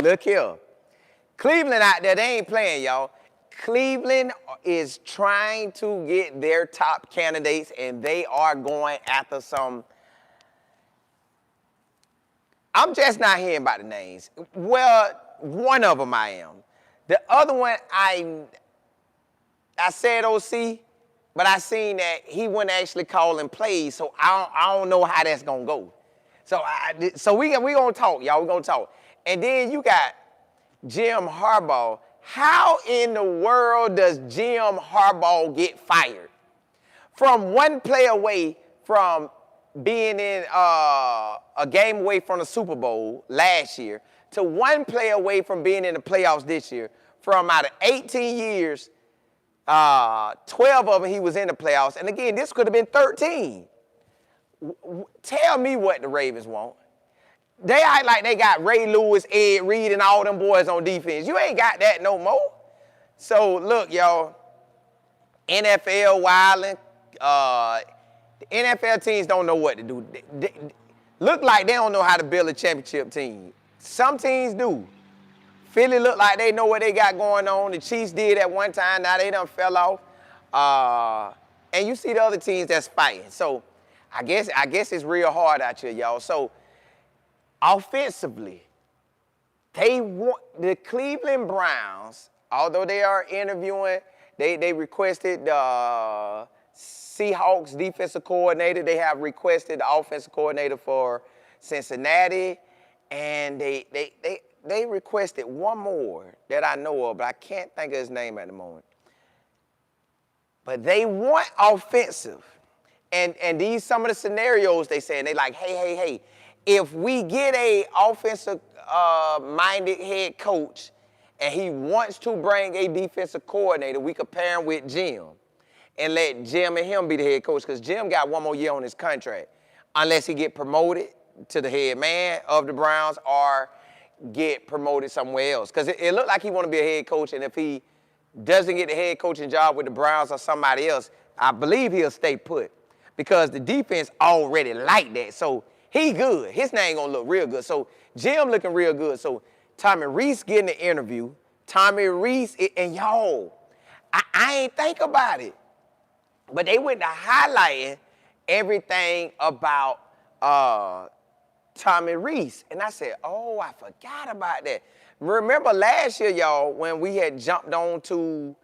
Look here. Cleveland out there, they ain't playing, y'all. Cleveland is trying to get their top candidates, and they are going after some. I'm just not hearing about the names. Well, one of them I am. The other one, I said OC, but I seen that he wasn't actually calling plays, so I don't know how that's gonna go. So we gonna talk, y'all. We gonna talk. And then you got Jim Harbaugh. How in the world does Jim Harbaugh get fired? From one play away from being in a game away from the Super Bowl last year to one play away from being in the playoffs this year. From out of 18 years, 12 of them he was in the playoffs. And again, this could have been 13. Tell me what the Ravens want. They act like they got Ray Lewis, Ed Reed, and all them boys on defense. You ain't got that no more. So, look, y'all, NFL wilding. The NFL teams don't know what to do. They look like they don't know how to build a championship team. Some teams do. Philly look like they know what they got going on. The Chiefs did at one time. Now they done fell off. And you see the other teams that's fighting. So, I guess it's real hard out here, y'all. So, offensively, they want the Cleveland Browns, although they are interviewing, they requested the Seahawks defensive coordinator. They have requested the offensive coordinator for Cincinnati, and they requested one more that I know of, but I can't think of his name at the moment. But they want offensive. And these some of the scenarios they say, and they like, hey, if we get a offensive minded head coach and he wants to bring a defensive coordinator, we could pair him with Jim and let Jim and him be the head coach, because Jim got one more year on his contract unless he get promoted to the head man of the Browns or get promoted somewhere else. Because it looked like he want to be a head coach, and if he doesn't get the head coaching job with the Browns or somebody else, I believe he'll stay put because the defense already like that. So he good. His name gonna look real good. So Jim looking real good. So Tommy Rees getting the interview. Tommy Rees, and y'all, I ain't think about it, but they went to highlighting everything about Tommy Rees. And I said, oh, I forgot about that. Remember last year, y'all, when we had jumped on to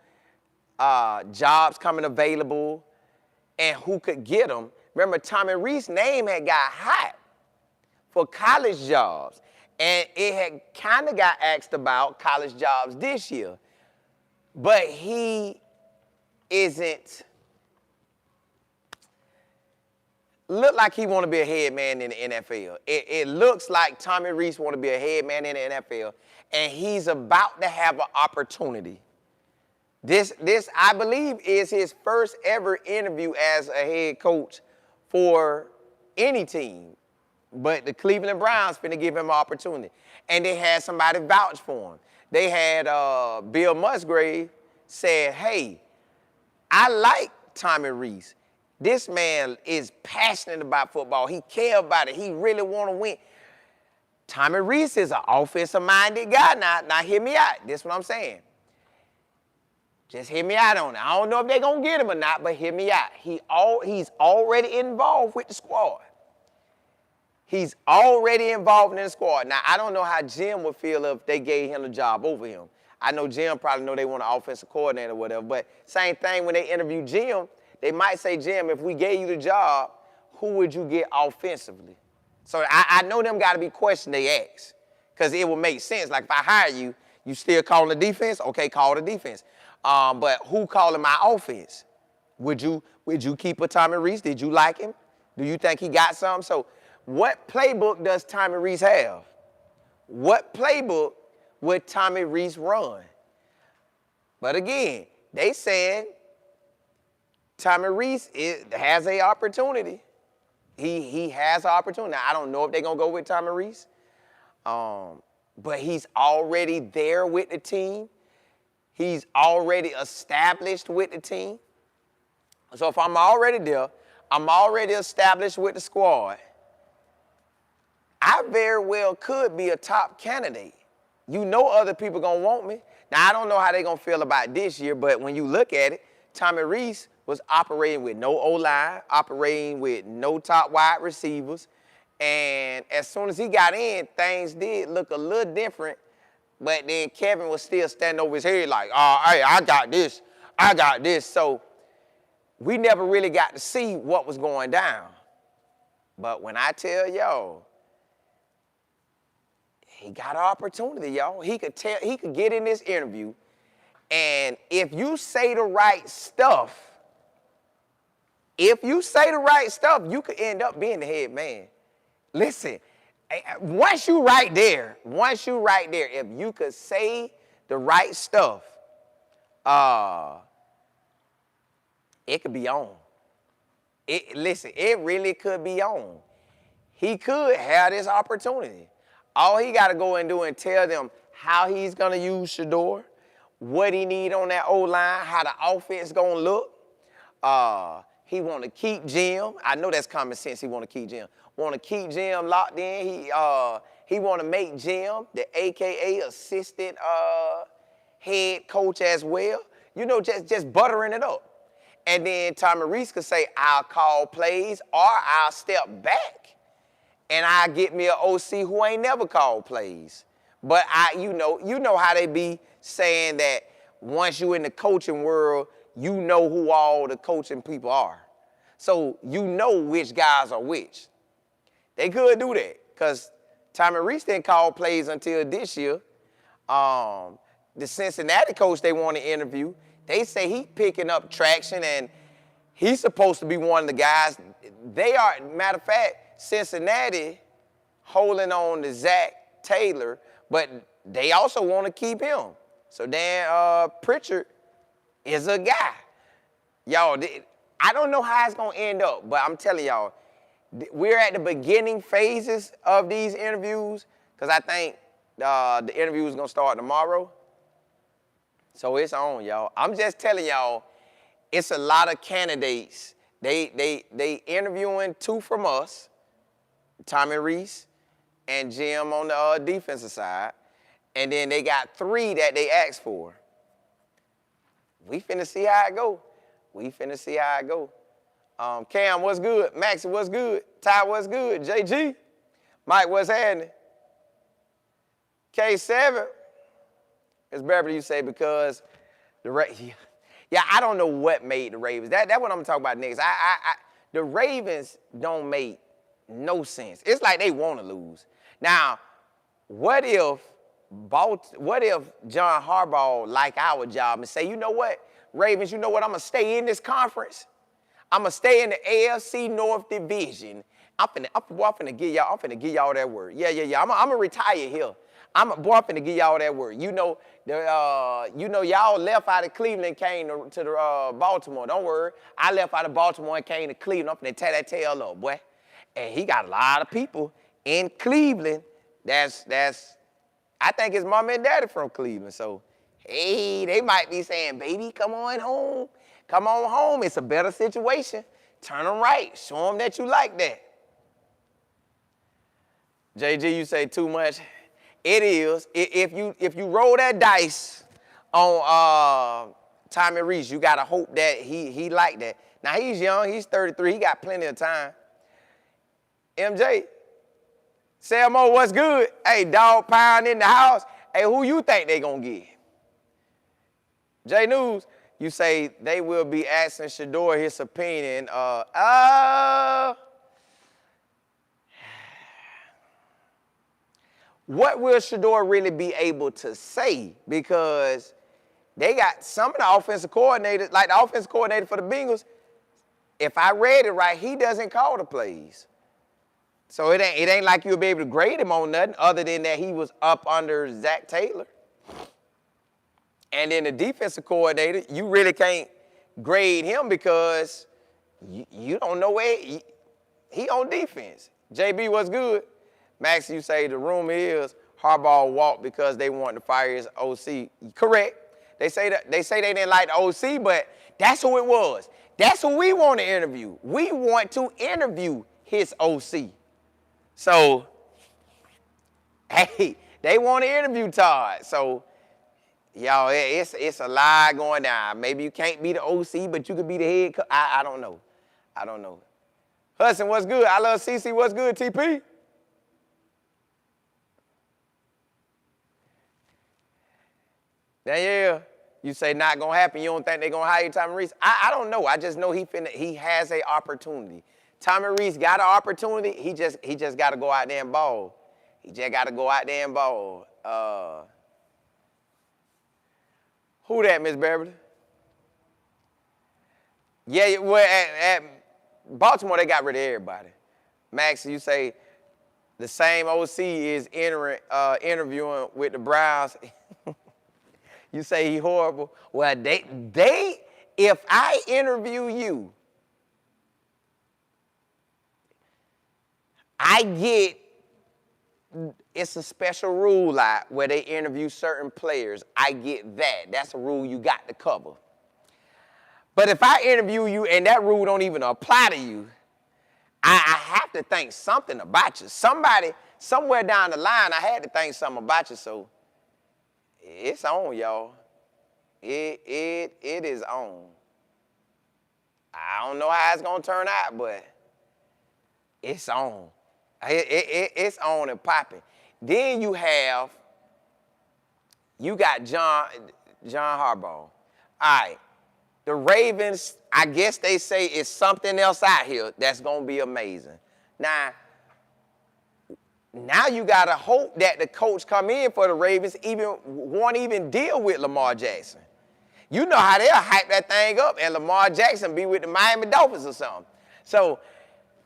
jobs coming available and who could get them. Remember, Tommy Rees' name had got hot for college jobs. And it had kind of got asked about college jobs this year. But he isn't, look like he want to be a head man in the NFL. It looks like Tommy Rees want to be a head man in the NFL. And he's about to have an opportunity. This, I believe, is his first ever interview as a head coach for any team. But the Cleveland Browns finna give him an opportunity. And they had somebody vouch for him. They had Bill Musgrave said, hey, I like Tommy Rees. This man is passionate about football. He cares about it. He really want to win. Tommy Rees is an offensive-minded guy. Now hear me out. This is what I'm saying. Just hear me out on it. I don't know if they're going to get him or not, but hear me out. He's already involved with the squad. He's already involved in the squad. Now, I don't know how Jim would feel if they gave him the job over him. I know Jim probably know they want an offensive coordinator or whatever, but same thing when they interview Jim, they might say, Jim, if we gave you the job, who would you get offensively? So I know them got to be questions they ask, because it will make sense. Like if I hire you, you still calling the defense? Okay, call the defense. But who calling my offense? Would you keep a Tommy Rees? Did you like him? Do you think he got something? So what playbook does Tommy Rees have? What playbook would Tommy Rees run? But again, they saying Tommy Rees has an opportunity. He has an opportunity. Now, I don't know if they're going to go with Tommy Rees, but he's already there with the team. He's already established with the team. So if I'm already there, I'm already established with the squad, I very well could be a top candidate. You know other people going to want me. Now, I don't know how they're going to feel about this year, but when you look at it, Tommy Rees was operating with no O-line, operating with no top wide receivers. And as soon as he got in, things did look a little different. But then Kevin was still standing over his head like, oh, hey, I got this. I got this. So we never really got to see what was going down. But when I tell y'all, he got an opportunity, y'all. He could get in this interview, and if you say the right stuff, you could end up being the head man. Listen, once you right there, if you could say the right stuff, it could be on. Listen, it really could be on. He could have this opportunity. All he got to go and do and tell them how he's going to use Shedeur, what he need on that O-line, how the offense going to look. He want to keep Jim. I know that's common sense. He want to keep Jim. Want to keep Jim locked in. He want to make Jim the AKA assistant head coach as well. You know, just buttering it up. And then Tommy Rees could say, I'll call plays or I'll step back and I'll get me an OC who ain't never called plays. But you know how they be saying that once you in the coaching world, you know who all the coaching people are. So you know which guys are which. They could do that because Tommy Rees didn't call plays until this year. The Cincinnati coach they want to interview, they say he picking up traction and he's supposed to be one of the guys. They are, matter of fact, Cincinnati holding on to Zach Taylor, but they also want to keep him. So Dan Pritchard is a guy. Y'all, I don't know how it's going to end up, but I'm telling y'all, we're at the beginning phases of these interviews because I think the interview is going to start tomorrow. So it's on, y'all. I'm just telling y'all, it's a lot of candidates. They interviewing 2 from us, Tommy Rees and Jim on the defensive side, and then they got 3 that they asked for. We finna see how it go. Cam, what's good? Maxie, what's good? Ty, what's good? JG, Mike, what's happening? K7. It's Beverly, you say, because I don't know what made the Ravens. That's what I'm gonna talk about next. The Ravens don't make no sense. It's like they want to lose. Now, what if John Harbaugh like our job and say, you know what, Ravens, you know what, I'm gonna stay in this conference. I'm gonna stay in the AFC North Division. I'm finna give y'all that word. Yeah. I'm gonna retire here. I'm finna give y'all that word. You know y'all left out of Cleveland, came to the Baltimore. Don't worry, I left out of Baltimore and came to Cleveland. I'm finna tear that tail up, boy. And he got a lot of people in Cleveland. I think his mom and daddy from Cleveland. So, hey, they might be saying, baby, come on home. Come on home. It's a better situation. Turn them right. Show them that you like that. JG, you say too much. It is. If you roll that dice on Tommy Rees, you gotta hope that he like that. Now he's young. He's 33. He got plenty of time. MJ, Selmo, what's good? Hey, dog pound in the house. Hey, who you think they gonna get? J News, you say they will be asking Shedeur his opinion. What will Shedeur really be able to say? Because they got some of the offensive coordinators, like the offensive coordinator for the Bengals, if I read it right, he doesn't call the plays. So it ain't like you'll be able to grade him on nothing other than that he was up under Zach Taylor. And then the defensive coordinator, you really can't grade him because you don't know where he on defense. JB, what's good? Max, you say the rumor is Harbaugh walked because they wanted to fire his OC. Correct. They say they didn't like the OC, but that's who it was. That's who we want to interview. We want to interview his OC. So, hey, They want to interview Todd. So, y'all, it's a lie going down. Maybe you can't be the OC, but you could be the head coach. I don't know. I don't know. Hudson, what's good? I love CC. What's good, TP? Danielle, you say not gonna happen. You don't think they're gonna hire Tommy Rees? I don't know. I just know he has an opportunity. Tommy Rees got an opportunity. He just got to go out there and ball. He just got to go out there and ball. Who that, Miss Beverly? Yeah, well, at Baltimore, they got rid of everybody. Max, you say the same OC is interviewing with the Browns. You say he horrible. Well, if I interview you, it's a special rule out where they interview certain players. I get that. That's a rule you got to cover. But if I interview you and that rule don't even apply to you, I have to think something about you. Somewhere down the line, I had to think something about you. So it's on, y'all. It is on. I don't know how it's going to turn out, but it's on. It's on and popping. Then you got John Harbaugh. All right. The Ravens, I guess they say it's something else out here that's going to be amazing. Now you got to hope that the coach come in for the Ravens won't even deal with Lamar Jackson. You know how they'll hype that thing up and Lamar Jackson be with the Miami Dolphins or something. So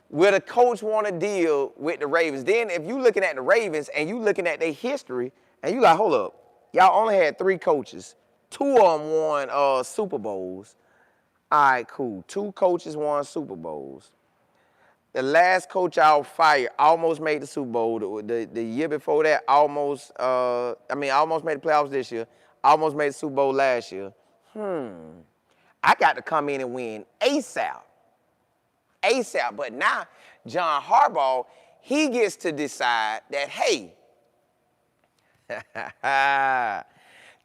will the coach want to deal with the Ravens? Then if you looking at the Ravens and you looking at their history and you like, hold up, y'all only had 3 coaches. 2 of them won Super Bowls. All right, cool. 2 coaches won Super Bowls. The last coach y'all fired almost made the Super Bowl. The year before that, almost made the playoffs this year. Almost made the Super Bowl last year. I got to come in and win ASAP. But now, John Harbaugh, he gets to decide that, hey,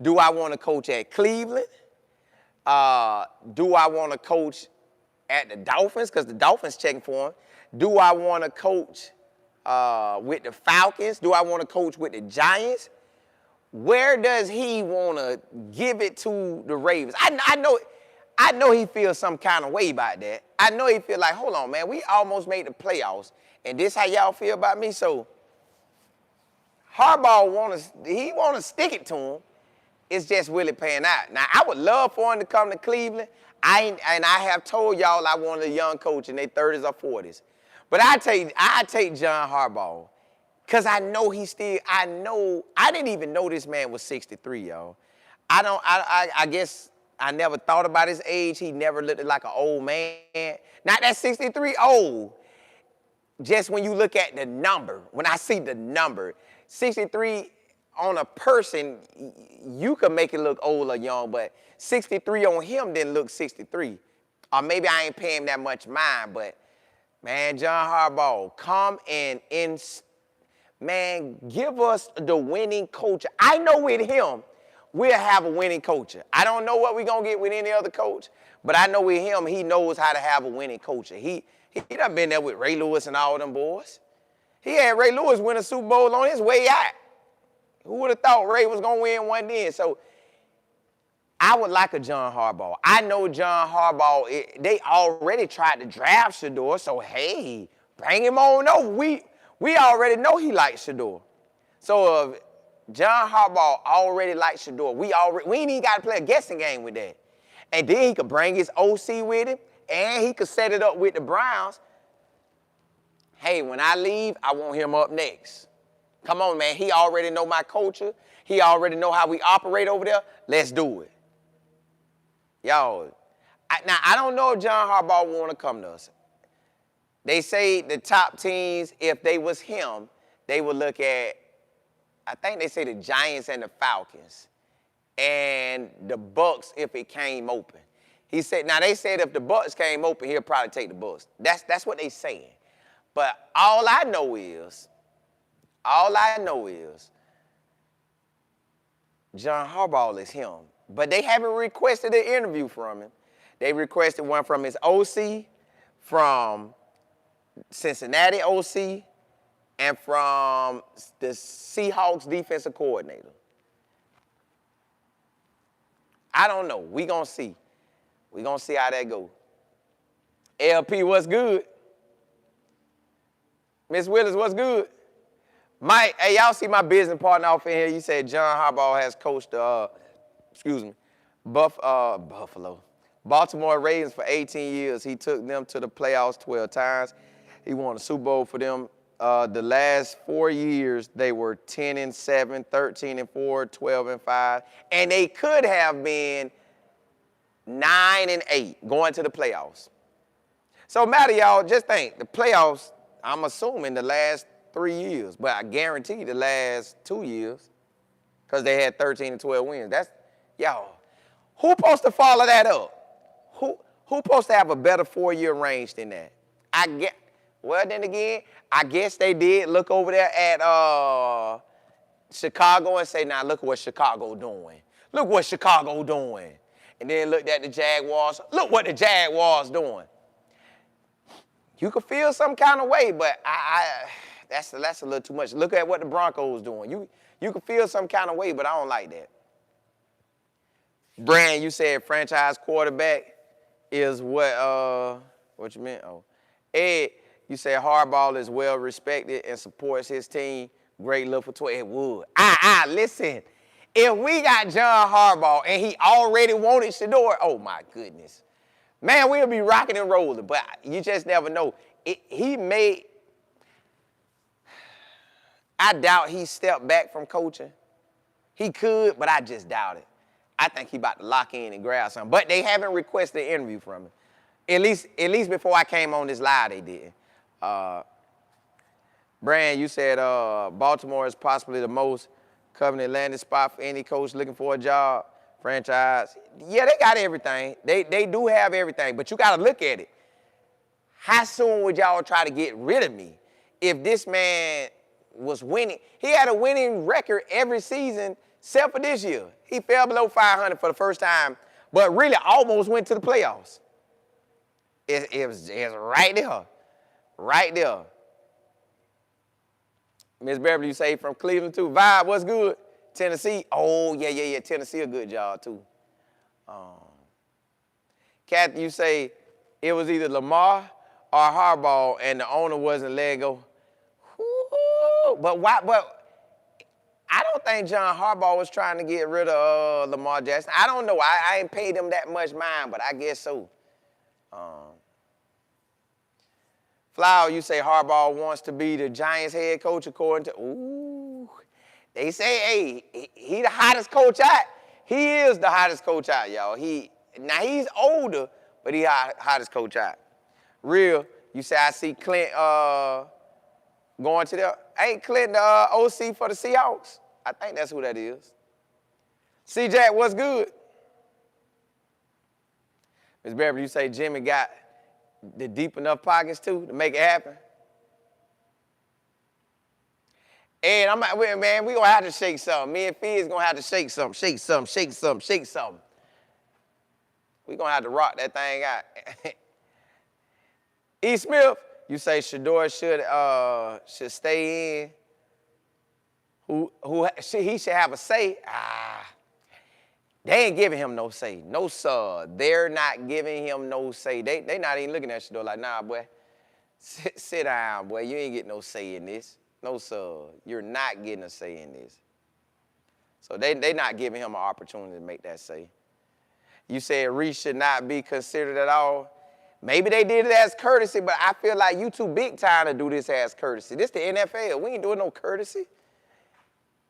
do I want to coach at Cleveland? Do I want to coach at the Dolphins? Because the Dolphins checking for him. Do I want to coach with the Falcons? Do I want to coach with the Giants? Where does he want to give it to the Ravens? I know he feels some kind of way about that. I know he feel like, hold on, man, we almost made the playoffs, and this how y'all feel about me? So Harbaugh want to stick it to him. It's just really paying out. Now, I would love for him to come to Cleveland. I have told y'all I wanted a young coach in their 30s or 40s. But I take John Harbaugh. Because I didn't even know this man was 63, y'all. I guess I never thought about his age. He never looked like an old man. Not that 63 old. Just when you look at the number, when I see the number, 63 on a person, you could make it look old or young, but 63 on him didn't look 63. Or maybe I ain't paying him that much mind, but man, John Harbaugh, come and man, give us the winning culture. I know with him, we'll have a winning culture. I don't know what we're going to get with any other coach, but I know with him, he knows how to have a winning culture. He done been there with Ray Lewis and all them boys. He had Ray Lewis win a Super Bowl on his way out. Who would have thought Ray was going to win one then? So I would like a John Harbaugh. I know John Harbaugh, they already tried to draft Shador, so hey, bring him on over. We already know he likes Shador. So if John Harbaugh already likes Shador, we ain't even got to play a guessing game with that. And then he could bring his OC with him, and he could set it up with the Browns. Hey, when I leave, I want him up next. Come on, man. He already know my culture. He already know how we operate over there. Let's do it. Y'all, I don't know if John Harbaugh want to come to us. They say the top teams, if they was him, they would look at, I think they say the Giants and the Falcons and the Bucks if it came open. He said, now they said if the Bucks came open, he'll probably take the Bucks. That's what they saying. But all I know is John Harbaugh is him. But they haven't requested an interview from him. They requested one from his OC, from Cincinnati OC, and from the Seahawks defensive coordinator. I don't know. We gonna see. We gonna see how that goes. LP, what's good? Miss Willis, what's good? Mike, hey, y'all see my business partner off in here? You said John Harbaugh has coached, Buffalo. Baltimore Ravens for 18 years. He took them to the playoffs 12 times. He won a Super Bowl for them. The last 4 years, they were 10-7, 13-4, 12-5. And they could have been 9-8 going to the playoffs. So, matter, y'all, just think, the playoffs, I'm assuming the last 3 years, but I guarantee the last 2 years, because they had 13-12 wins. That's, y'all, who supposed to follow that up? Who supposed to have a better 4-year range than that? Well, then again, I guess they did look over there at Chicago and say, now look what Chicago doing. Look what Chicago doing. And then looked at the Jaguars. Look what the Jaguars doing. You could feel some kind of way, but that's a little too much. Look at what the Broncos doing. You could feel some kind of way, but I don't like that. Brand, you said franchise quarterback is what you meant? Oh. Ed, you said Harbaugh is well respected and supports his team. Great look for 12. It would. Listen. If we got John Harbaugh and he already wanted Shador, oh my goodness. Man, we'll be rocking and rolling, but you just never know. I doubt he stepped back from coaching. He could, but I just doubt it. I think he about to lock in and grab something. But they haven't requested an interview from him. At least before I came on this live, they didn't. Brand, you said Baltimore is possibly the most coveted landing spot for any coach looking for a job, franchise. Yeah, they got everything. They do have everything, but you got to look at it. How soon would y'all try to get rid of me if this man was winning? He had a winning record every season except for this year. He fell below 500 for the first time, but really almost went to the playoffs. It's right there. Right there. Miss Beverly, you say from Cleveland too. Vibe, what's good? Tennessee. Oh, yeah. Tennessee a good job too. Kathy, you say it was either Lamar or Harbaugh and the owner wasn't letting go. But why? But I don't think John Harbaugh was trying to get rid of Lamar Jackson. I don't know. I ain't paid him that much mind, but I guess so. Flower, you say Harbaugh wants to be the Giants head coach according to, they say, hey, he the hottest coach out. He is the hottest coach out, y'all. Now he's older, but he hottest coach out. Real, you say I see Clint going to there. Ain't Clint the OC for the Seahawks? I think that's who that is. C-Jack, what's good? Ms. Beverly, you say Jimmy got the deep enough pockets too to make it happen? And man, we gonna have to shake something. Me and Fizz gonna have to shake something. We gonna have to rock that thing out. E. Smith, you say Shador should stay in. He should have a say. They ain't giving him no say. No, sir. They're not giving him no say. They not even looking at Shador like, nah, boy. Sit down, boy. You ain't getting no say in this. No, sir. You're not getting a say in this. So they not giving him an opportunity to make that say. You said Reese should not be considered at all. Maybe they did it as courtesy, but I feel like you too big time to do this as courtesy. This the NFL. We ain't doing no courtesy.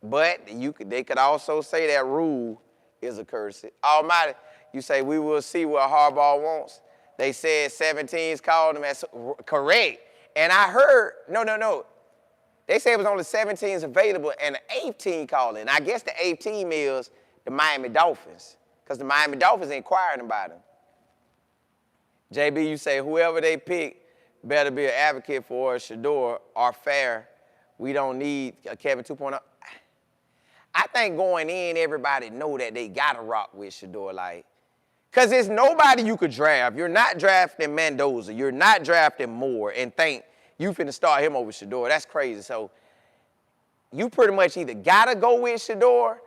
But they could also say that rule is a courtesy. Almighty, you say we will see what Harbaugh wants. They said 17's called him as correct. And I heard, no. They said it was only 17s available and the 18 called in. I guess the 18 is the Miami Dolphins because the Miami Dolphins inquiring about him. JB, you say whoever they pick better be an advocate for Shador or fair. We don't need a Kevin 2.0. I think going in, everybody know that they got to rock with Shedeur. Like, because there's nobody you could draft. You're not drafting Mendoza. You're not drafting Moore and think you finna start him over Shedeur. That's crazy. So you pretty much either got to go with Shedeur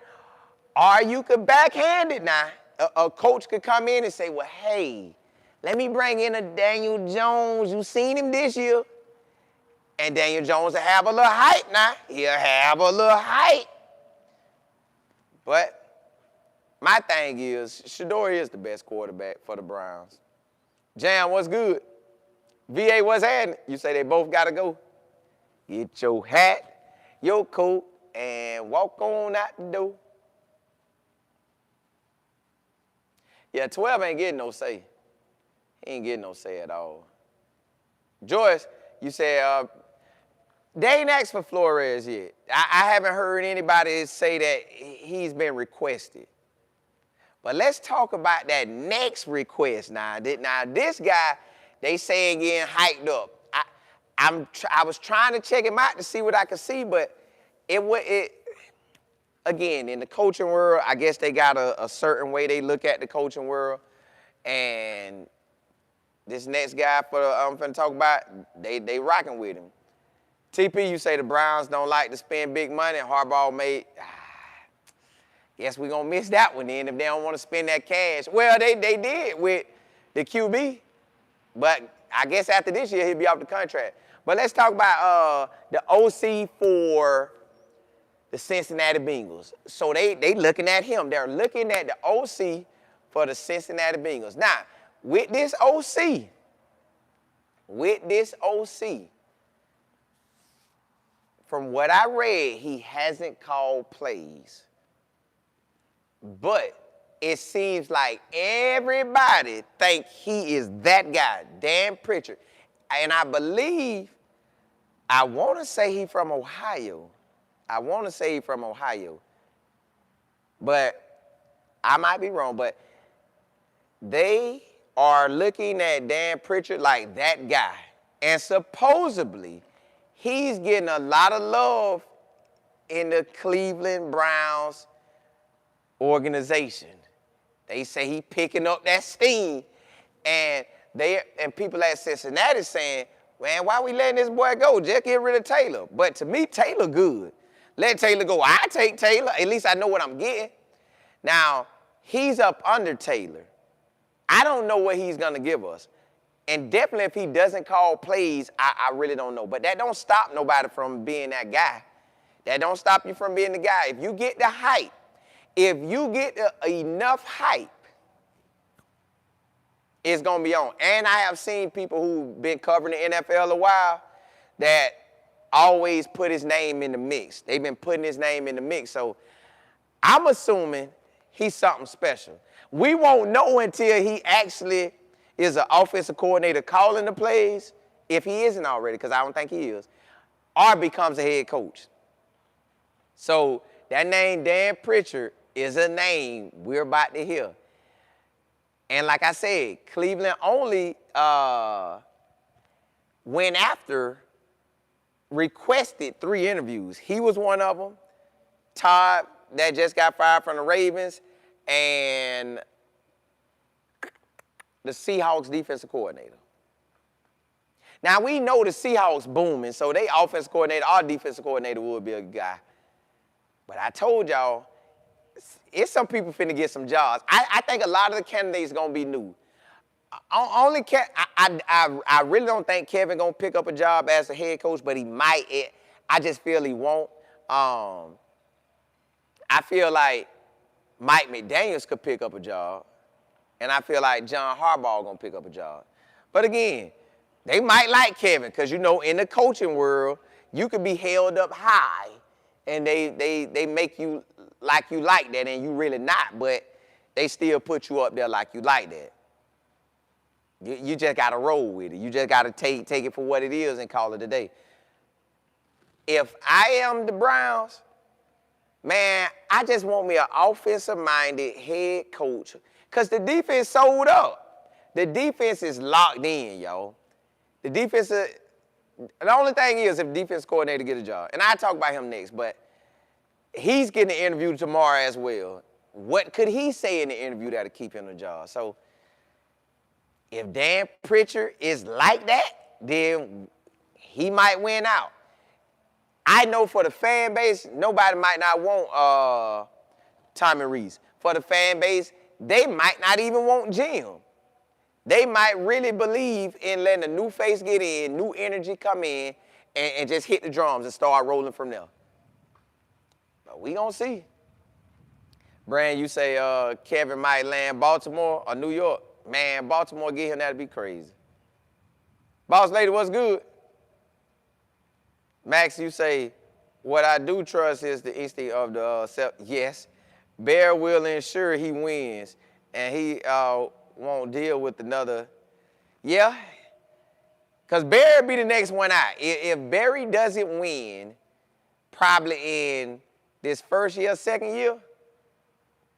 or you could backhand it now. A coach could come in and say, well, hey, let me bring in a Daniel Jones. You seen him this year. And Daniel Jones will have a little hype now. He'll have a little hype. But my thing is, Shedeur is the best quarterback for the Browns. Jam, what's good? VA, what's happening? You say they both got to go. Get your hat, your coat, and walk on out the door. Yeah, 12 ain't getting no say. He ain't getting no say at all. Joyce, you said, they ain't asked for Flores yet. I haven't heard anybody say that he's been requested. But let's talk about that next request now. Now, this guy, they saying getting hyped up. I was trying to check him out to see what I could see, but again, in the coaching world, I guess they got a certain way they look at the coaching world. And this next guy I'm finna talk about, they rocking with him. TP, you say the Browns don't like to spend big money. Harbaugh made, guess we're going to miss that one then if they don't want to spend that cash. Well, they did with the QB, but I guess after this year, he'll be off the contract. But let's talk about the OC for the Cincinnati Bengals. So they looking at him. They're looking at the OC for the Cincinnati Bengals. Now, with this OC, from what I read, he hasn't called plays. But it seems like everybody think he is that guy, Dan Pritchard. And I want to say he's from Ohio. But I might be wrong. But they are looking at Dan Pritchard like that guy. And supposedly, he's getting a lot of love in the Cleveland Browns organization. They say he picking up that steam. And people at Cincinnati saying, man, why we letting this boy go? Just get rid of Taylor. But to me, Taylor good. Let Taylor go. I take Taylor. At least I know what I'm getting. Now, he's up under Taylor. I don't know what he's going to give us. And definitely if he doesn't call plays, I really don't know. But that don't stop nobody from being that guy. That don't stop you from being the guy. If you get the hype, if you get enough hype, it's going to be on. And I have seen people who've been covering the NFL a while that always put his name in the mix. They've been putting his name in the mix. So I'm assuming he's something special. We won't know until he actually is an offensive coordinator calling the plays, if he isn't already, because I don't think he is, or becomes a head coach. So that name, Dan Pritchard, is a name we're about to hear. And like I said, Cleveland only requested 3 interviews. He was one of them. Todd, that just got fired from the Ravens, and the Seahawks defensive coordinator. Now, we know the Seahawks booming, so they offensive coordinator, our defensive coordinator would be a guy. But I told y'all, it's some people finna get some jobs. I think a lot of the candidates gonna be new. I really don't think Kevin gonna pick up a job as a head coach, but he might. I just feel he won't. I feel like Mike McDaniels could pick up a job, and I feel like John Harbaugh gonna pick up a job. But again, they might like Kevin, because you know in the coaching world, you could be held up high, and they make you like that, and you really not, but they still put you up there like you like that. You just got to roll with it. You just got to take it for what it is and call it a day. If I am the Browns, man, I just want me an offensive-minded head coach, because the defense sold up. The defense is locked in, y'all. The only thing is if defense coordinator get a job, and I'll talk about him next, but He's getting an interview tomorrow as well. What could he say in the interview that'll keep him in the job? So if Dan Pritchard is like that, then he might win out. I know for the fan base, nobody might not want Tommy Rees. For the fan base, they might not even want Jim. They might really believe in letting a new face get in, new energy come in, and just hit the drums and start rolling from there. But we gonna see. Brand, you say Kevin might land Baltimore or New York. Man, Baltimore get him, that'd be crazy. Boss lady, what's good? Max, you say, what I do trust is the instinct of the self. Yes, Bear will ensure he wins, and he won't deal with another. Yeah, because Barry be the next one out. If Barry doesn't win, probably in this first year, second year,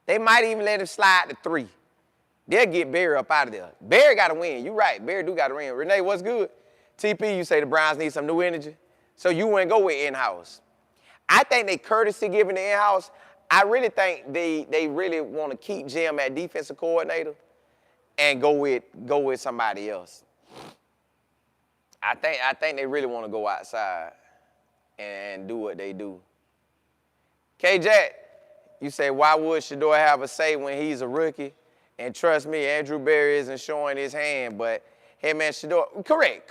they might even let him slide to 3. They'll get Barry up out of there. Barry got to win. You're right. Barry do got to win. Renee, what's good? TP, you say the Browns need some new energy. So you wouldn't go with in-house. I think they courtesy giving the in-house. I really think they really want to keep Jim at defensive coordinator and go with somebody else. I think they really want to go outside and do what they do. K-Jack, you say, why would Shador have a say when he's a rookie? And trust me, Andrew Berry isn't showing his hand, but hey, man, Shador, correct.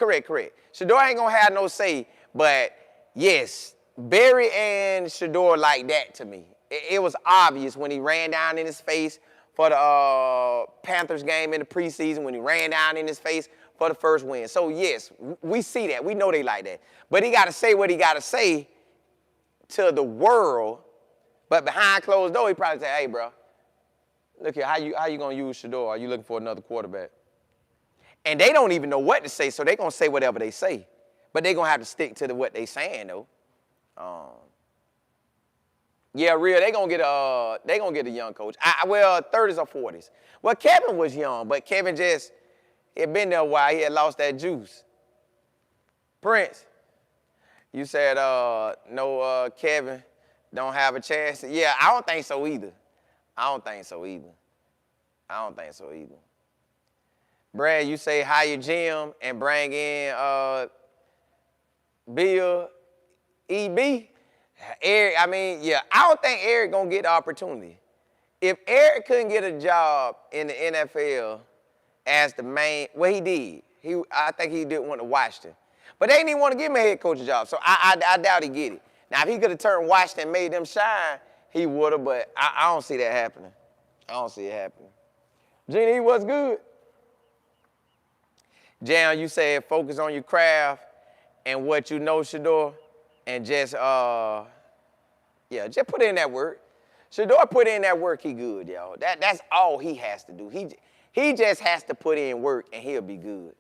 Shador ain't going to have no say, but yes, Berry and Shador like that to me. It was obvious when he ran down in his face for the Panthers game in the preseason, when he ran down in his face for the first win. So, yes, we see that. We know they like that. But he got to say what he got to say to the world, but behind closed door, he probably say, hey, bro, look here, how you going to use Shador? Are you looking for another quarterback? And they don't even know what to say, so they're going to say whatever they say. But they're going to have to stick to what they saying, though. Yeah, real, they're going to get a young coach. Well, 30s or 40s. Well, Kevin was young, but Kevin just, he had been there a while. He had lost that juice. Prince, you said, no, Kevin don't have a chance. Yeah, I don't think so either. Brad, you say hire Jim and bring in Bill, EB. Eric, I don't think Eric gonna get the opportunity. If Eric couldn't get a job in the NFL as the main, well, he did. I think he did want to Washington. But they didn't even want to give him a head coach job, so I doubt he get it. Now, if he could have turned Washington and made them shine, he would have, but I don't see that happening. Jeannie, what's good? Jan, you said focus on your craft and what you know, Shador, and just put in that work. Shador put in that work, he good, y'all. That's all he has to do. He just has to put in work, and he'll be good.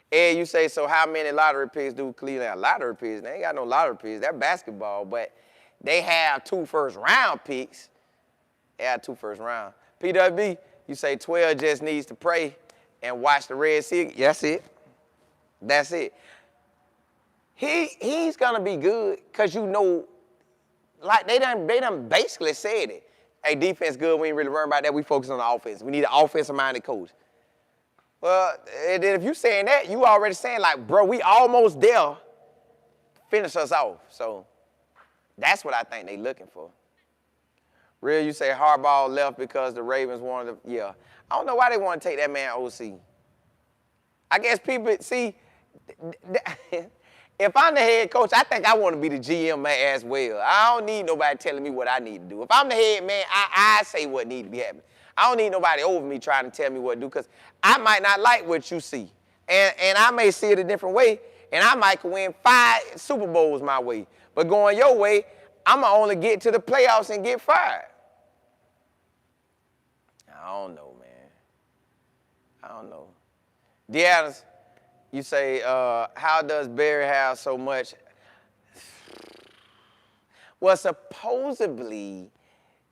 Ed, you say, so how many lottery picks do Cleveland have? Lottery picks? They ain't got no lottery picks. That's basketball, but they have 2 first-round picks. They have 2 first round. PWB, you say 12 just needs to pray and watch the Red Sea. That's it. He's going to be good because you know, like they done basically said it. Hey, defense good. We ain't really worrying about that. We focus on the offense. We need an offensive-minded coach. Well, and then if you saying that, you already saying like, bro, we almost there. Finish us off. So that's what I think they looking for. Real, you say Harbaugh left because the Ravens wanted to, yeah. I don't know why they want to take that man OC. I guess people, see, if I'm the head coach, I think I want to be the GM as well. I don't need nobody telling me what I need to do. If I'm the head man, I say what needs to be happening. I don't need nobody over me trying to tell me what to do because I might not like what you see. And I may see it a different way, and I might win 5 Super Bowls my way. But going your way, I'm going to only get to the playoffs and get fired. I don't know, man. I don't know. Deanna, you say, how does Barry have so much? Well, supposedly,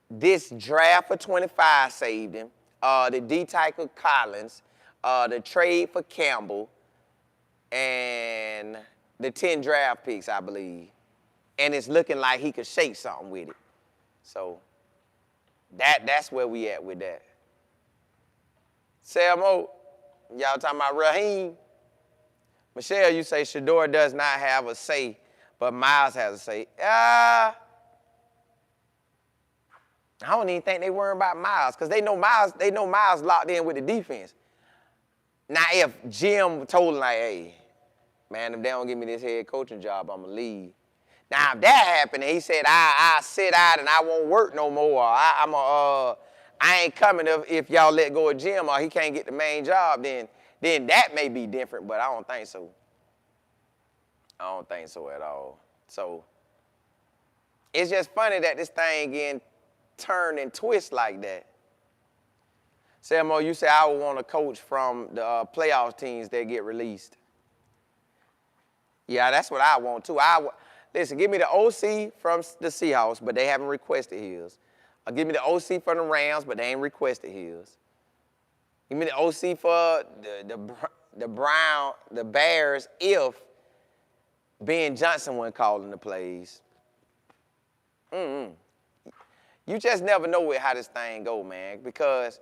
this draft for 25 saved him. The D-Tyker Collins, the trade for Campbell, and the 10 draft picks, I believe. and it's looking like he could shake something with it. So that's where we at with that. Selmo, y'all talking about Raheem. Michelle, you say Shador does not have a say, but Miles has a say. I don't even think they worry about Miles, because they know Miles locked in with the defense. Now, if Jim told him, like, hey, man, if they don't give me this head coaching job, I'm going to leave. Now, if that happened and he said, I sit out and I won't work no more, I ain't coming if y'all let go of Jim or he can't get the main job, then that may be different, but I don't think so. I don't think so at all. So it's just funny that this thing getting turned and twist like that. Selmo, you say I would want a coach from the playoff teams that get released. Yeah, that's what I want too. Listen, give me the OC from the Seahawks, but they haven't requested his. Give me the OC from the Rams, but they ain't requested his. Give me the OC for the Bears if Ben Johnson wasn't calling the plays. You just never know how this thing go, man, because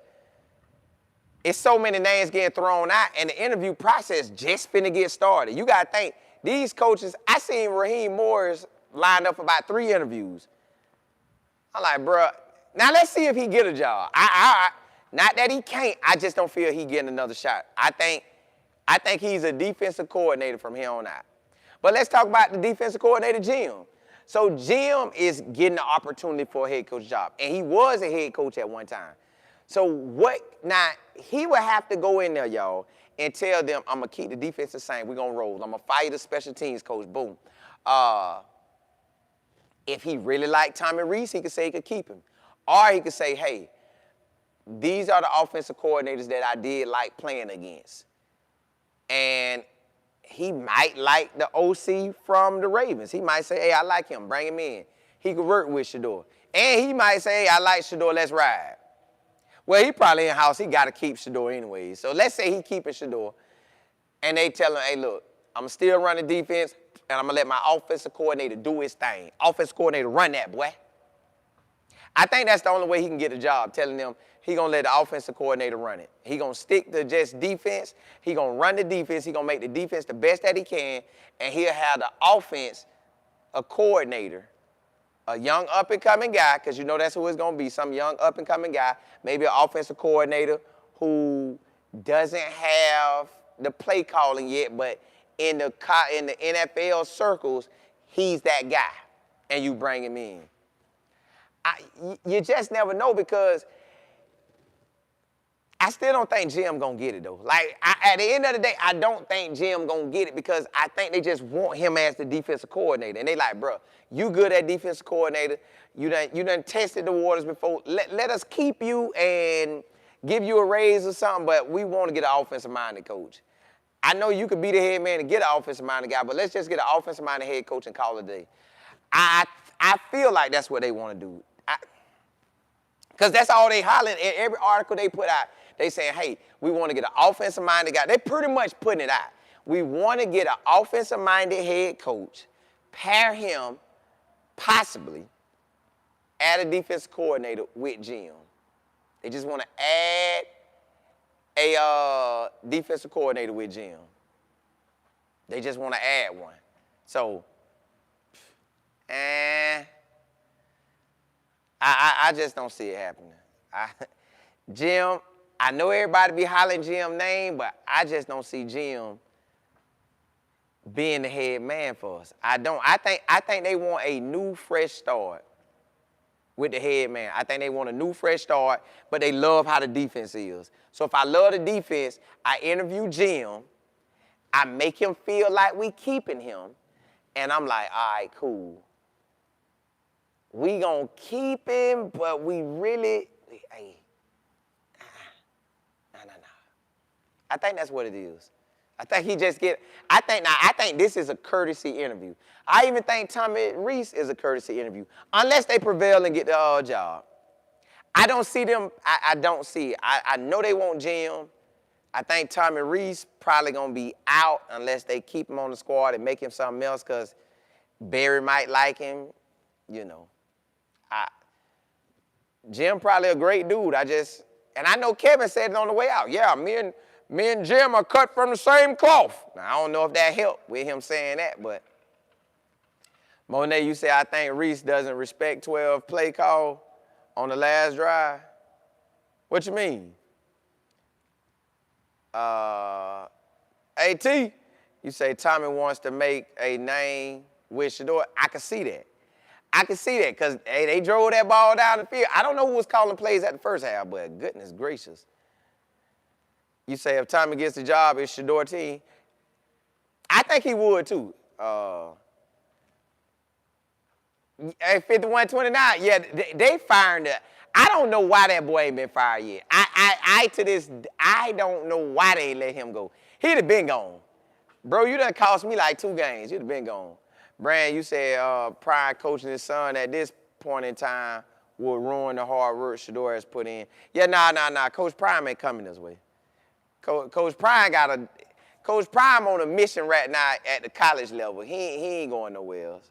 it's so many names getting thrown out, and the interview process just finna get started. You got to think, these coaches, I seen Raheem Morris lined up for about 3 interviews. I'm like, bruh, now let's see if he get a job. Not that he can't, I just don't feel he getting another shot. I think he's a defensive coordinator from here on out. But let's talk about the defensive coordinator, Jim. So Jim is getting the opportunity for a head coach job, and he was a head coach at one time. So now he would have to go in there, y'all, and tell them, I'm going to keep the defense the same. We're going to roll. I'm going to fire the special teams coach. Boom. If he really liked Tommy Rees, he could say he could keep him. Or he could say, hey, these are the offensive coordinators that I did like playing against. And he might like the OC from the Ravens. He might say, hey, I like him. Bring him in. He could work with Shador. And he might say, hey, I like Shador. Let's ride. Well, he probably in-house. He got to keep Shador anyway. So let's say he keeping Shador, and they tell him, hey, look, I'm still running defense, and I'm going to let my offensive coordinator do his thing. Offensive coordinator, run that, boy. I think that's the only way he can get a job, telling them he going to let the offensive coordinator run it. He going to stick to just defense. He going to run the defense. He going to make the defense the best that he can, and he'll have the offense a coordinator, a young up-and-coming guy, because you know that's who it's going to be, some young up-and-coming guy, maybe an offensive coordinator who doesn't have the play calling yet, but in the NFL circles, he's that guy, and you bring him in. You just never know, because I still don't think Jim going to get it, though. Like, at the end of the day, I don't think Jim going to get it, because I think they just want him as the defensive coordinator. And they like, bro, you good at defensive coordinator. You done tested the waters before. Let us keep you and give you a raise or something, but we want to get an offensive-minded coach. I know you could be the head man and get an offensive-minded guy, but let's just get an offensive-minded head coach and call it a day. I feel like that's what they want to do. Because that's all they hollering. In every article they put out, they saying, hey, we want to get an offensive-minded guy. They pretty much putting it out. We want to get an offensive-minded head coach, pair him, possibly, add a defensive coordinator with Jim. They just want to add a defensive coordinator with Jim. They just want to add one. So, I just don't see it happening. Jim, I know everybody be hollering Jim's name, but I just don't see Jim being the head man for us. I don't. I think they want a new, fresh start with the head man. I think they want a new, fresh start, but they love how the defense is. So if I love the defense, I interview Jim, I make him feel like we keeping him, and I'm like, all right, cool. We gonna keep him, but we really, hey, no. I think that's what it is. I think he just I think this is a courtesy interview. I even think Tommy Reese is a courtesy interview, unless they prevail and get the job. I don't see them, I don't see it. I know they want Jim. I think Tommy Reese probably gonna be out unless they keep him on the squad and make him something else, because Barry might like him, you know. Jim probably a great dude. And I know Kevin said it on the way out. Yeah, me and Jim are cut from the same cloth. Now, I don't know if that helped with him saying that, but Monet, you say, I think Reese doesn't respect 12 play call on the last drive. What you mean? AT, you say Tommy wants to make a name with Shador. I can see that. I can see that because they drove that ball down the field. I don't know who was calling plays at the first half, but goodness gracious. You say if Tommy gets the job, it's Shador team. I think he would too. At 51-29, yeah, they fired it. I don't know why that boy ain't been fired yet. I don't know why they let him go. He'd have been gone. Bro, you done cost me like 2 games. You'd have been gone. Brand, you said Prime coaching his son at this point in time will ruin the hard work Shador has put in. Yeah, nah. Coach Prime ain't coming this way. Coach Prime on a mission right now at the college level. He ain't going nowhere else.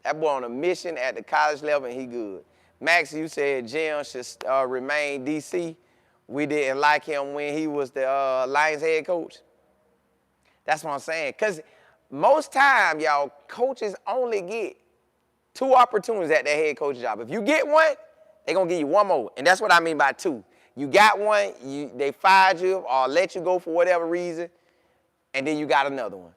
That boy on a mission at the college level, and he good. Max, you said Jim should remain DC. We didn't like him when he was the Lions head coach. That's what I'm saying. Because most time, y'all, coaches only get 2 opportunities at their head coach job. If you get one, they're going to give you 1 more. And that's what I mean by 2. You got one, they fired you or let you go for whatever reason, and then you got another one.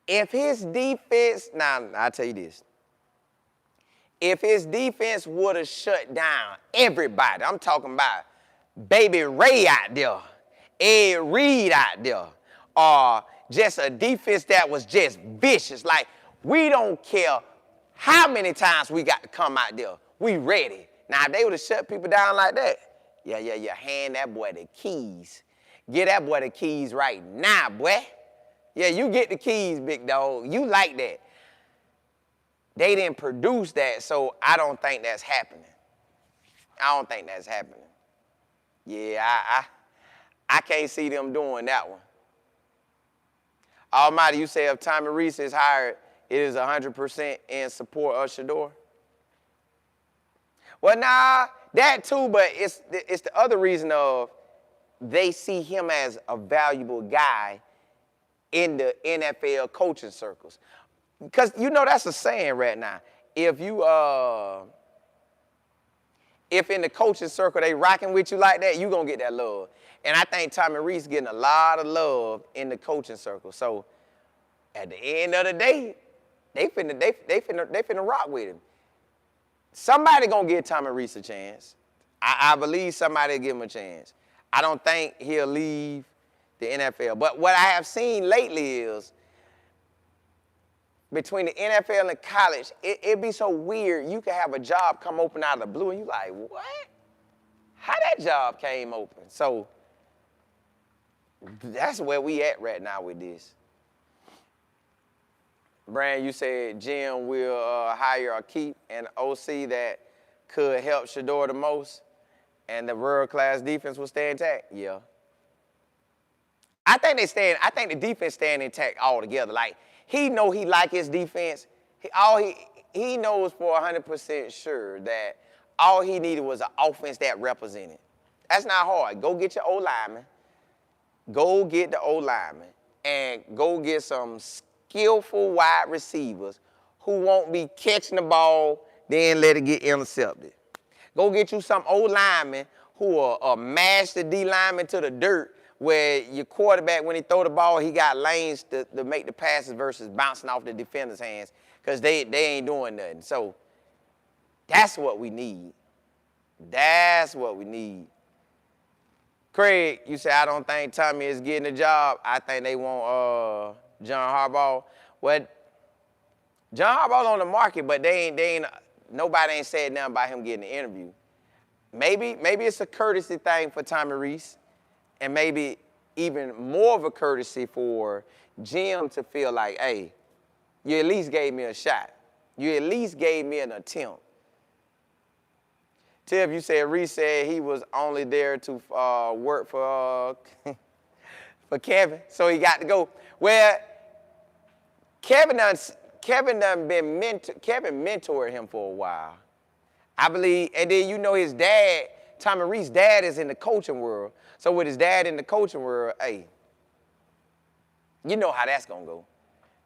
If his defense, now I'll tell you this. If his defense would have shut down everybody, I'm talking about Baby Ray out there, Ed Reed out there, or just a defense that was just vicious. Like, we don't care how many times we got to come out there. We ready. Now, if they would have shut people down like that, yeah, hand that boy the keys. Get that boy the keys right now, boy. Yeah, you get the keys, big dog. You like that. They didn't produce that, so I don't think that's happening. I don't think that's happening. Yeah, I can't see them doing that one. Almighty, you say if Tommy Reese is hired, it is 100% in support of Shador? Well, nah, that too, but it's the other reason of they see him as a valuable guy in the NFL coaching circles. Because you know that's a saying right now. If in the coaching circle they rocking with you like that, you gonna get that love. And I think Tommy Reese getting a lot of love in the coaching circle. So at the end of the day, they finna rock with him. Somebody gonna give Tommy Reese a chance. I believe somebody will give him a chance. I don't think he'll leave the NFL. But what I have seen lately is between the NFL and college, it'd be so weird. You could have a job come open out of the blue, and you like, what? How that job came open? So that's where we at right now with this. Brand, you said Jim will hire or keep an OC that could help Shador the most, and the world-class defense will stay intact. Yeah. I think the defense staying intact altogether. Like, he like his defense. He knows for 100% sure that all he needed was an offense that represented. That's not hard. Go get your O-lineman. Go get the O-lineman. And go get some skillful wide receivers who won't be catching the ball, then let it get intercepted. Go get you some O-linemen who will mash the D-lineman to the dirt, where your quarterback, when he throw the ball, he got lanes to make the passes versus bouncing off the defender's hands, because they ain't doing nothing. So that's what we need. That's what we need. Craig, you say, I don't think Tommy is getting a job. I think they want John Harbaugh. Well, John Harbaugh's on the market, but nobody ain't said nothing about him getting the interview. Maybe it's a courtesy thing for Tommy Reese, and maybe even more of a courtesy for Jim to feel like, hey, you at least gave me a shot. You at least gave me an attempt. Tiff, you said Reese said he was only there to work for Kevin, so he got to go. Well, Kevin done, Kevin mentored him for a while. I believe, and then you know his dad, Tommy Rees' dad is in the coaching world. So with his dad in the coaching world, hey, you know how that's gonna go.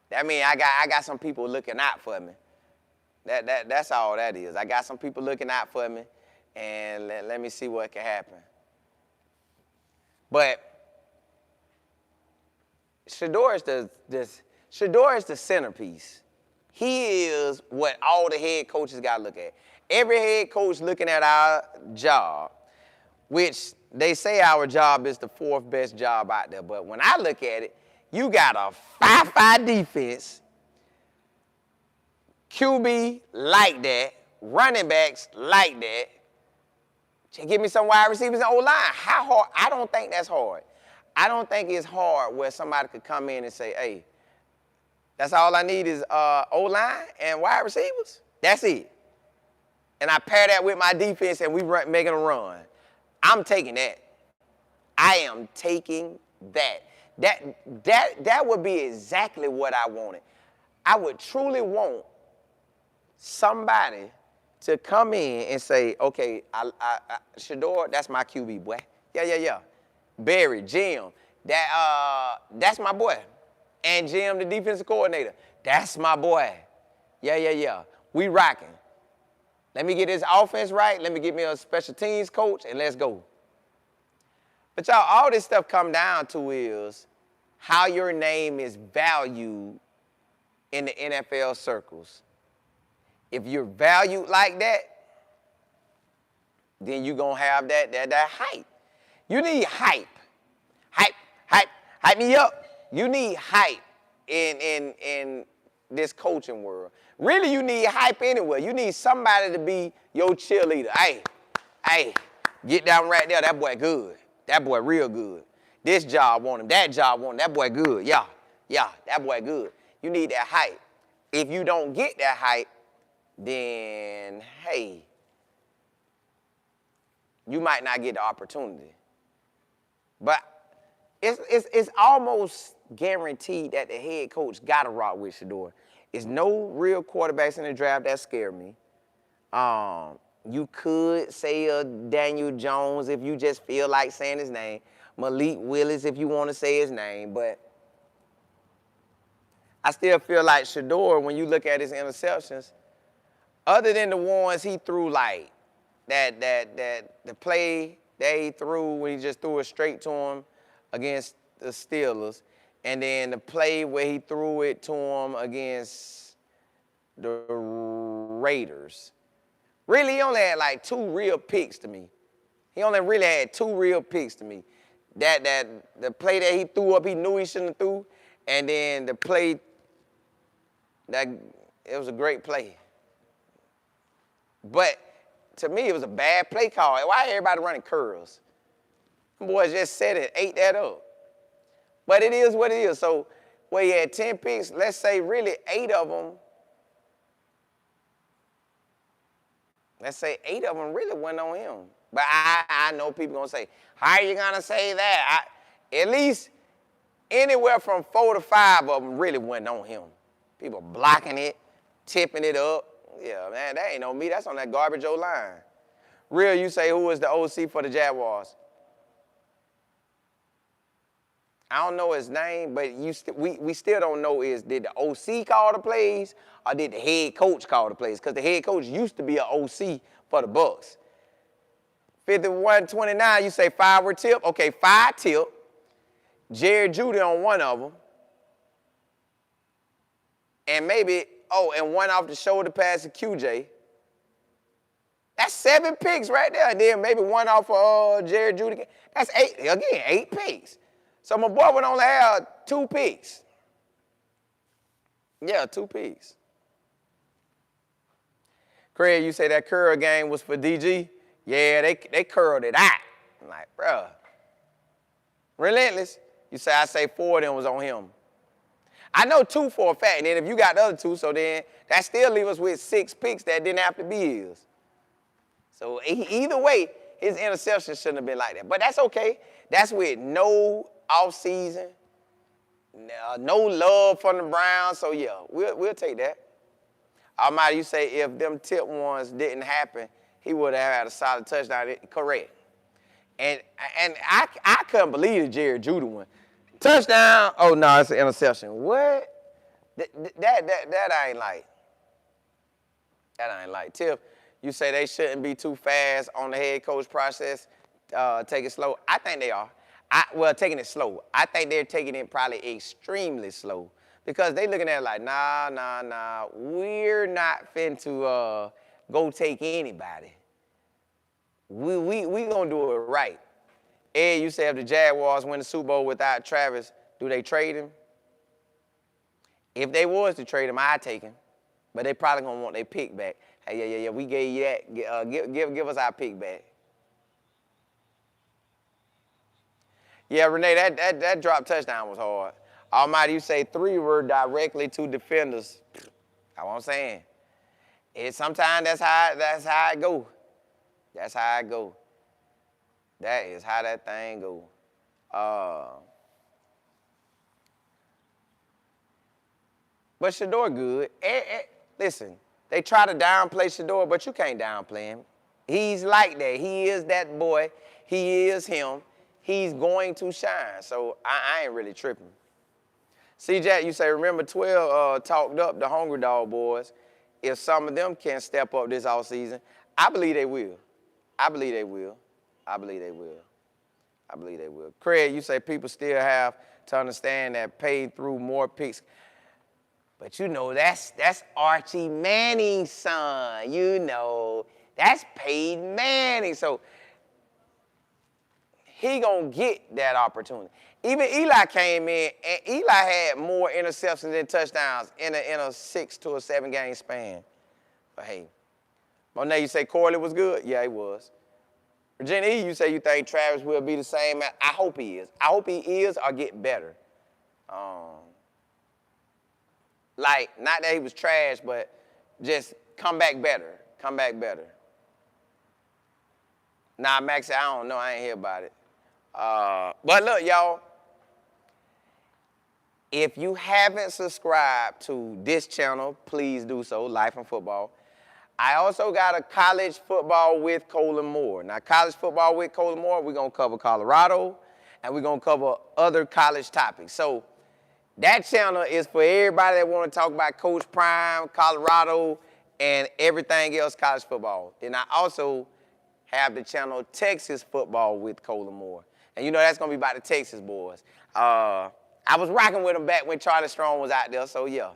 That mean I got some people looking out for me. That's all that is. I got some people looking out for me, and let me see what can happen. But Shedeur is the centerpiece. He is what all the head coaches got to look at. Every head coach looking at our job, which they say our job is the fourth best job out there. But when I look at it, you got a 5-5 defense, QB like that, running backs like that. Give me some wide receivers and O-line. How hard? I don't think that's hard. I don't think it's hard where somebody could come in and say, hey, that's all I need is O-line and wide receivers. That's it. And I pair that with my defense and we making a run. I'm taking that. I am taking that. That would be exactly what I wanted. I would truly want somebody to come in and say, okay, Shedeur, that's my QB, boy. Yeah. Barry, Jim, that's my boy. And Jim, the defensive coordinator, that's my boy. Yeah. We rocking. Let me get this offense right. Let me get me a special teams coach, and let's go. But y'all, all this stuff come down to is how your name is valued in the NFL circles. If you're valued like that, then you're going to have that hype. You need hype. Hype me up. You need hype in this coaching world. Really, you need hype anywhere. You need somebody to be your cheerleader. Hey, get down right there. That boy good. That boy real good. This job want him. That job want him. That boy good. Yeah, that boy good. You need that hype. If you don't get that hype, then, hey, you might not get the opportunity. But it's almost guaranteed that the head coach got to rock with Shedeur. There's no real quarterbacks in the draft that scare me. You could say Daniel Jones if you just feel like saying his name. Malik Willis if you want to say his name. But I still feel like Shedeur, when you look at his interceptions, other than the ones he threw like the play that he threw when he just threw it straight to him against the Steelers, and then the play where he threw it to him against the Raiders. Really, he only had like 2 real picks to me. He only really had 2 real picks to me. The play that he threw up, he knew he shouldn't have threw, and then the play that it was a great play. But to me, it was a bad play call. Why everybody running curls? Them boys just said it, ate that up. But it is what it is. So where you had 10 picks, let's say really 8 of them, really went on him. But I know people going to say, how are you going to say that? At least anywhere from 4 to 5 of them really went on him. People blocking it, tipping it up. Yeah, man, that ain't on me. That's on that garbage O-line. Real, you say, who is the OC for the Jaguars? I don't know his name, but we still don't know did the OC call the plays or did the head coach call the plays? Because the head coach used to be an OC for the Bucs. 51-29, you say 5 were tipped. Okay, 5 tipped. Jerry Jeudy on one of them. And maybe, and one off the shoulder pass to QJ. That's 7 picks right there. And then maybe one off of Jerry Jeudy. That's 8. Again, 8 picks. So my boy would only have 2 picks. Yeah, 2 picks. Craig, you say that curl game was for DG? Yeah, they curled it out. I'm like, bruh. Relentless. I say 4 of them was on him. I know 2 for a fact, and then if you got the other 2, so then that still leaves us with 6 picks that didn't have to be his. So either way, his interception shouldn't have been like that. But that's okay. That's with no offseason, No love from the Browns, so yeah, we'll take that. Almighty, you say if them tip ones didn't happen, he would have had a solid touchdown. Correct. And I couldn't believe the Jerry Judy one. Touchdown. Oh no, it's an interception. What? That I ain't like. That I ain't like. Tiff, you say they shouldn't be too fast on the head coach process. Take it slow. I think they are. Taking it slow. I think they're taking it probably extremely slow because they looking at it like, nah. We're not finna go take anybody. We gonna do it right. Ed, you say if the Jaguars win the Super Bowl without Travis, do they trade him? If they was to trade him, I'd take him. But they probably gonna want their pick back. Hey, yeah, we gave you that. Give us our pick back. Yeah, Renee, that drop touchdown was hard. Almighty, you say 3 were directly to defenders. That's what I'm saying. Sometimes that's how it go. That's how it go. That is how that thing go. But Shador good. Listen, they try to downplay Shador, but you can't downplay him. He's like that. He is that boy. He is him. He's going to shine. So I ain't really tripping. See, Jack, you say, remember 12 talked up the Hungry Dog boys. If some of them can step up this offseason, I believe they will. I believe they will. Craig, you say people still have to understand that paid through more picks. But you know, that's Archie Manning's son. You know, that's Peyton Manning. So he gonna get that opportunity. Even Eli came in, and Eli had more interceptions than touchdowns in a 6 to 7 game span. But hey, Monet, you say Corley was good? Yeah, he was. Virginia E, you say you think Travis will be the same. I hope he is. I hope he is or get better. Like, not that he was trash, but just come back better. Nah, Max, I don't know. I ain't hear about it. But look, y'all. If you haven't subscribed to this channel, please do so, Life and Football. I also got a college football with Colin Moore. Now, college football with Colin Moore, we're going to cover Colorado, and we're going to cover other college topics. So that channel is for everybody that want to talk about Coach Prime, Colorado, and everything else college football. Then I also have the channel Texas Football with Colin Moore. And you know that's going to be about the Texas boys. I was rocking with them back when Charlie Strong was out there, so yeah.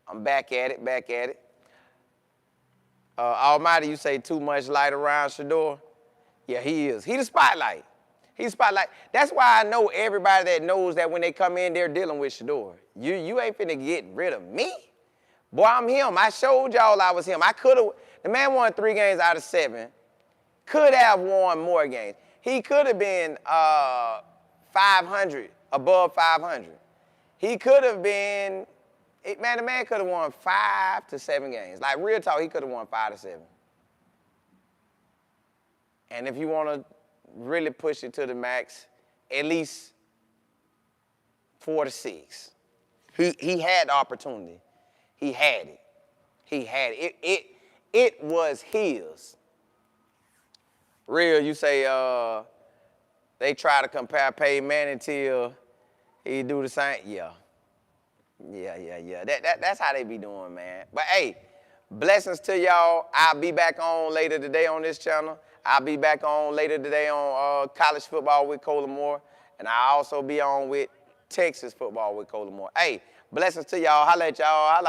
I'm back at it. Almighty, you say too much light around Shador? Yeah, he is. He the spotlight. That's why I know everybody that knows that when they come in, they're dealing with Shador. You ain't finna get rid of me. Boy, I'm him. I showed y'all I was him. The man won 3 games out of 7. Could have won more games. He could have been 500, above 500. He could have been, the man could have won 5 to 7 games. Like, real talk, he could have won 5 to 7. And if you want to really push it to the max, at least 4 to 6. He had the opportunity. He had it. It was his. Real, you say they try to compare Peyton Manning till he do the same. Yeah. That's how they be doing, man. But hey, blessings to y'all. I'll be back on later today on this channel. I'll be back on later today on college football with Colin Moore. And I'll also be on with Texas football with Colin Moore. Hey, blessings to y'all. Holla at y'all. Holla.